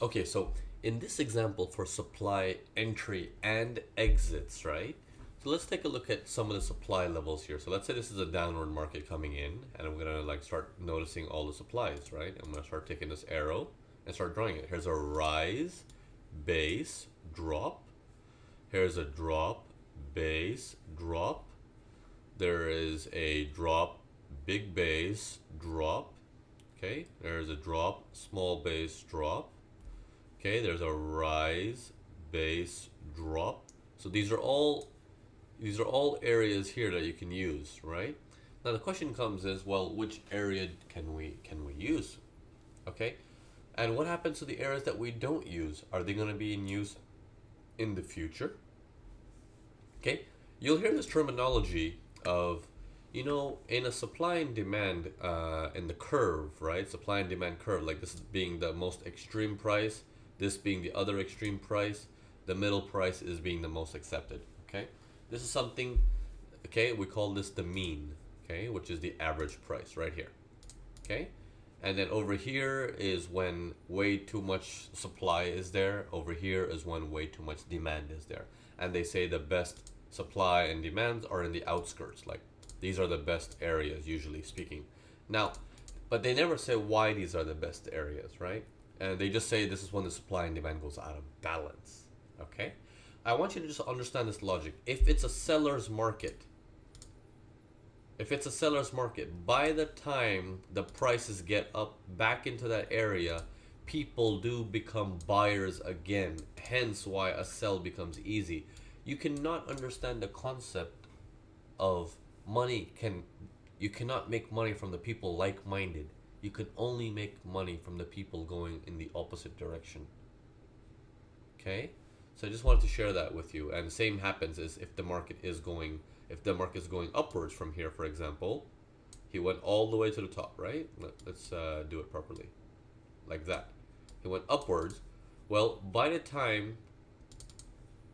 Okay, so in this example for supply entry and exits, right? So let's take a look at some of the supply levels here. So let's say this is a downward market coming in, and I'm gonna like start noticing all the supplies, right? I'm gonna start taking this arrow and start drawing it. Here's a rise, base, drop. Here's a drop, base, drop. There is a drop, big base, drop. Okay, there's a drop, small base, drop. Okay, there's a rise, base, drop. So these are all areas here that you can use, right? Now the question comes is, well, which area can we use? Okay? And what happens to the areas that we don't use? Are they going to be in use in the future? Okay? You'll hear this terminology of, in a supply and demand in the curve, right? Supply and demand curve, like this being the most extreme price, this being the other extreme price, the middle price is being the most accepted, okay? This is something, okay, we call this the mean, okay, which is the average price right here, okay? And then over here is when way too much supply is there. Over here is when way too much demand is there. And they say the best supply and demands are in the outskirts. Like these are the best areas, usually speaking. Now, but they never say why these are the best areas, right? And they just say this is when the supply and demand goes out of balance, okay? I want you to just understand this logic. If it's a seller's market, by the time the prices get up back into that area, people do become buyers again. Hence why a sell becomes easy. You cannot understand the concept of you cannot make money from the people like-minded. You can only make money from the people going in the opposite direction. Okay? So I just wanted to share that with you. And the same happens is if the market is going upwards from here, for example, he went all the way to the top, right? Let's do it properly. Like that. He went upwards. Well, by the time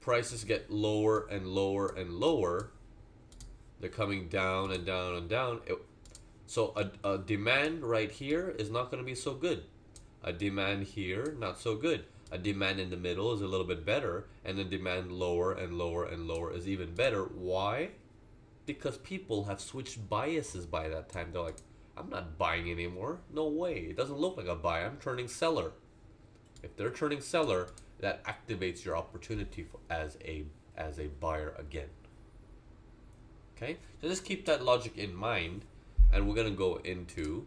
prices get lower and lower and lower, they're coming down and down and down. So a demand right here is not going to be so good. A demand here, not so good. A demand in the middle is a little bit better, and then demand lower and lower and lower is even better. Why? Because people have switched biases by that time. They're like, I'm not buying anymore. No way. It doesn't look like a buy. I'm turning seller. If they're turning seller, that activates your opportunity as a buyer again. Okay? So just keep that logic in mind, and we're going to go into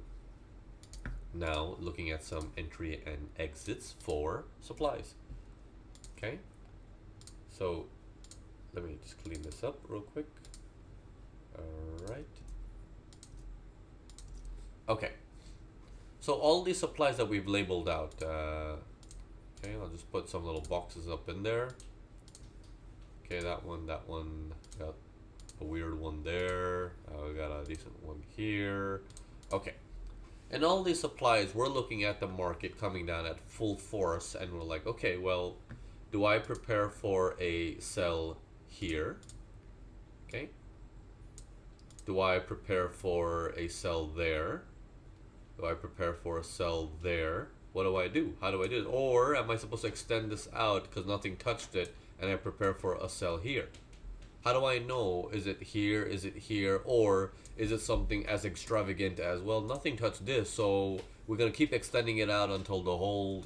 now looking at some entry and exits for supplies. Okay? So let me just clean this up real quick. Alright. Okay. So all these supplies that we've labeled out, okay, I'll just put some little boxes up in there. Okay, that one, got a weird one there. We got a decent one here. Okay. And all these supplies, we're looking at the market coming down at full force, and we're like, okay, well, do I prepare for a sell here? Okay. Do I prepare for a sell there? Do I prepare for a sell there? What do I do? How do I do it? Or am I supposed to extend this out because nothing touched it, and I prepare for a sell here? How do I know? Is it here? Is it here? Or is it something as extravagant as, well, nothing touched this, so we're going to keep extending it out until the whole,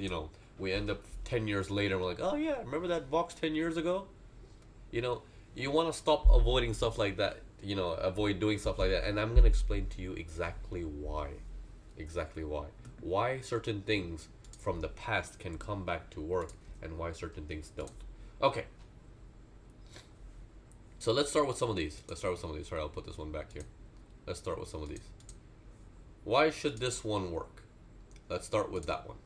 we end up 10 years later, we're like, oh yeah, remember that box 10 years ago? You want to stop avoiding stuff like that, avoid doing stuff like that. And I'm going to explain to you exactly why. Exactly why. Why certain things from the past can come back to work and why certain things don't. Okay. So let's start with some of these. Sorry, I'll put this one back here. Let's start with some of these. Why should this one work? Let's start with that one.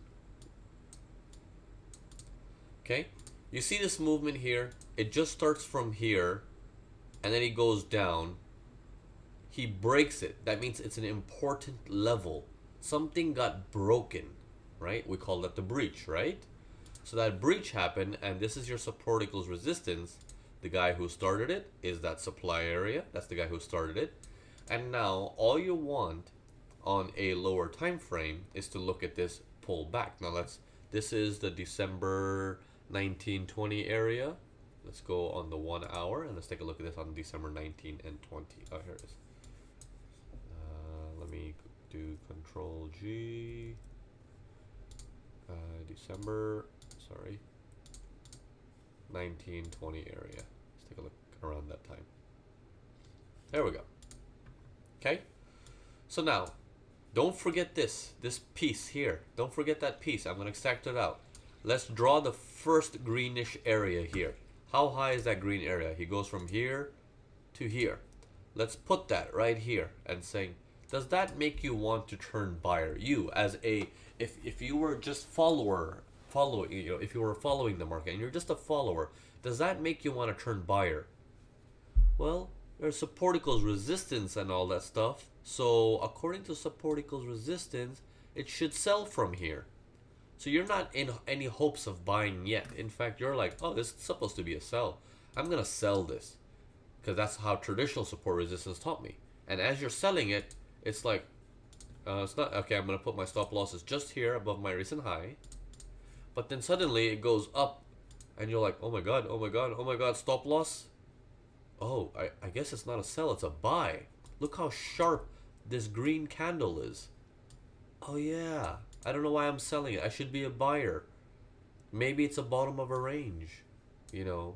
Okay? You see this movement here? It just starts from here, and then he goes down. He breaks it. That means it's an important level. Something got broken, right? We call that the breach, right? So that breach happened, and this is your support equals resistance. The guy who started it is that supply area. That's the guy who started it. And now all you want on a lower time frame is to look at this pull back. Now This is the December 1920 area. Let's go on the 1 hour and let's take a look at this on December 19 and 20. Oh, here it is. Let me do Control G. December, sorry, 1920 area. Let's take a look around that time. There we go. Okay. So now, don't forget this piece here. Don't forget that piece. I'm going to extract it out. Let's draw the first greenish area here. How high is that green area? He goes from here to here. Let's put that right here and saying, does that make you want to turn buyer? You as a, if you were just following, if you were following the market and you're just a follower, does that make you want to turn buyer? Well, there's support equals resistance and all that stuff. So according to support equals resistance, it should sell from here. So you're not in any hopes of buying yet. In fact, you're like, oh, this is supposed to be a sell. I'm going to sell this. Because that's how traditional support resistance taught me. And as you're selling it, it's like, it's not, okay, I'm going to put my stop losses just here above my recent high. But then suddenly it goes up. And you're like, oh my God, oh my God, oh my God, stop loss. Oh, I guess it's not a sell, it's a buy. Look how sharp this green candle is. Oh yeah, I don't know why I'm selling it. I should be a buyer. Maybe it's a bottom of a range. You know,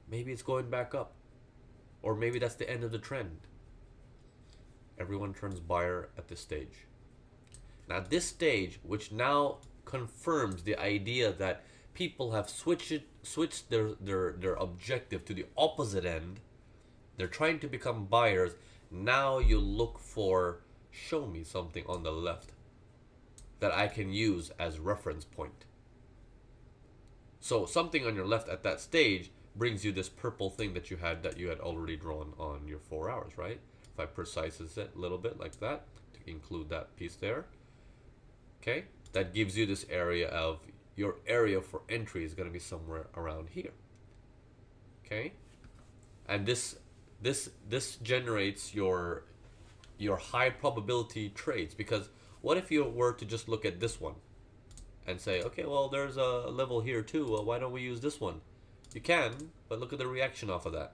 maybe it's going back up. Or maybe that's the end of the trend. Everyone turns buyer at this stage. Now this stage, which now confirms the idea that people have switched their objective to the opposite end. They're trying to become buyers. Now you look for, show me something on the left that I can use as reference point. So something on your left at that stage brings you this purple thing that you had already drawn on your 4 hours, right? If I precises it a little bit like that to include that piece there. Okay, that gives you this area of, your area for entry is going to be somewhere around here. Okay, and this generates your high probability trades, because what if you were to just look at this one and say, okay, well, there's a level here too, well, why don't we use this one? You can, but look at the reaction off of that.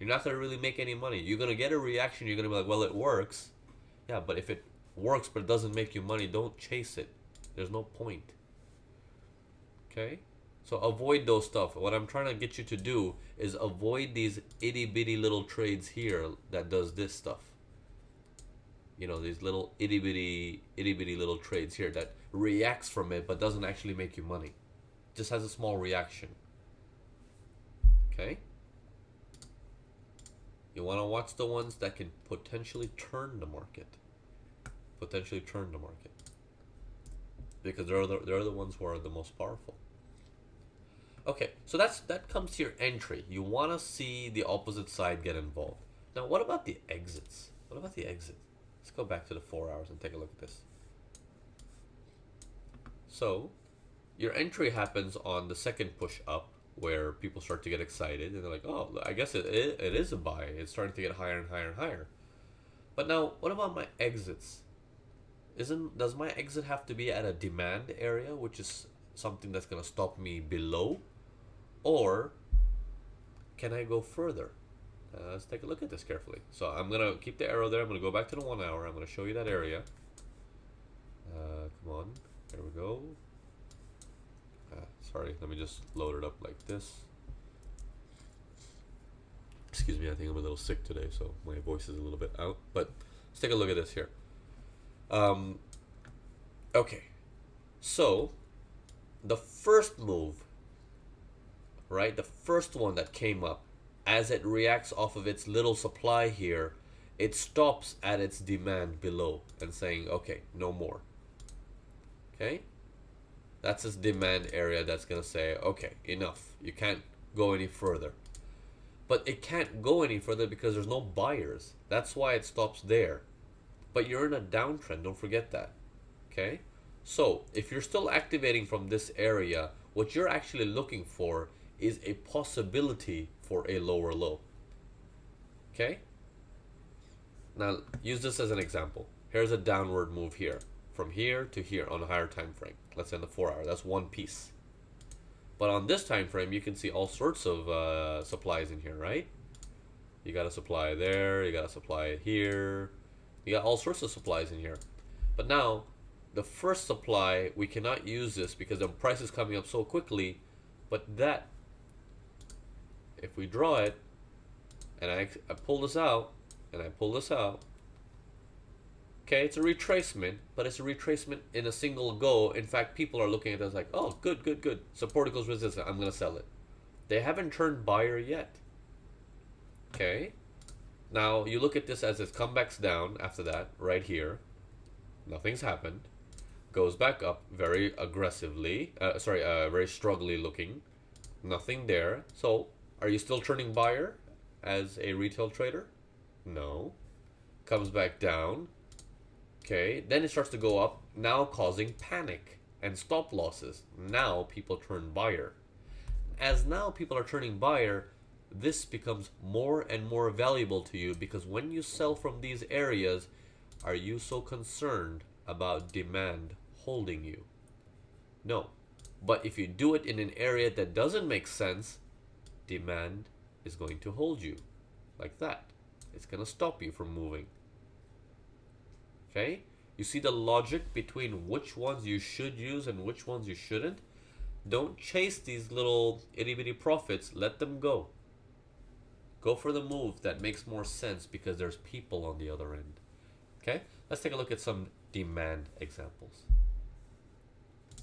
You're not going to really make any money. You're going to get a reaction, you're going to be like, well, it works. Yeah, but if it works but it doesn't make you money, don't chase it. There's no point. Okay, so avoid those stuff. What I'm trying to get you to do is avoid these itty bitty little trades here that does this stuff. You know, these little itty bitty little trades here that reacts from it but doesn't actually make you money. Just has a small reaction. Okay, you want to watch the ones that can potentially turn the market. Because they're the ones who are the most powerful. Okay, so that comes to your entry. You want to see the opposite side get involved. Now, what about the exits? Let's go back to the 4 hours and take a look at this. So, your entry happens on the second push up, where people start to get excited and they're like, oh, I guess it is a buy. It's starting to get higher and higher and higher. But now, what about my exits? Does my exit have to be at a demand area, which is something that's going to stop me below? Or can I go further? Let's take a look at this carefully. So I'm going to keep the arrow there. I'm going to go back to the 1 hour. I'm going to show you that area. Come on. There we go. Sorry, let me just load it up like this. Excuse me, I think I'm a little sick today, so my voice is a little bit out. But let's take a look at this here. Okay, so the first move, right, the first one that came up, as it reacts off of its little supply here, it stops at its demand below and saying, okay, no more. Okay, that's its demand area. That's gonna say, okay, enough, you can't go any further. But it can't go any further because there's no buyers. That's why it stops there. But you're in a downtrend, don't forget that. Okay, so if you're still activating from this area, what you're actually looking for is a possibility for a lower low. Okay, now use this as an example. Here's a downward move here from here to here on a higher time frame. Let's say on the 4 hour, that's one piece. But on this time frame, you can see all sorts of supplies in here, right? You got a supply there, you got a supply here, you got all sorts of supplies in here. But now, the first supply, we cannot use this because the price is coming up so quickly. But that, if we draw it, and I pull this out, and I pull this out, okay, it's a retracement, but it's a retracement in a single go. In fact, people are looking at this like, oh, good, good, good. Support equals resistance, I'm going to sell it. They haven't turned buyer yet. Okay, now you look at this as it comes back down after that, right here. Nothing's happened. Goes back up very aggressively, very struggly looking. Nothing there. So, are you still turning buyer as a retail trader? No. Comes back down. Okay, then it starts to go up, now causing panic and stop losses. Now people turn buyer. As now people are turning buyer, this becomes more and more valuable to you because when you sell from these areas, are you so concerned about demand holding you? No. But if you do it in an area that doesn't make sense, demand is going to hold you. Like that. It's going to stop you from moving. Okay? You see the logic between which ones you should use and which ones you shouldn't? Don't chase these little itty bitty profits. Let them go. Go for the move that makes more sense because there's people on the other end. Okay? Let's take a look at some demand examples.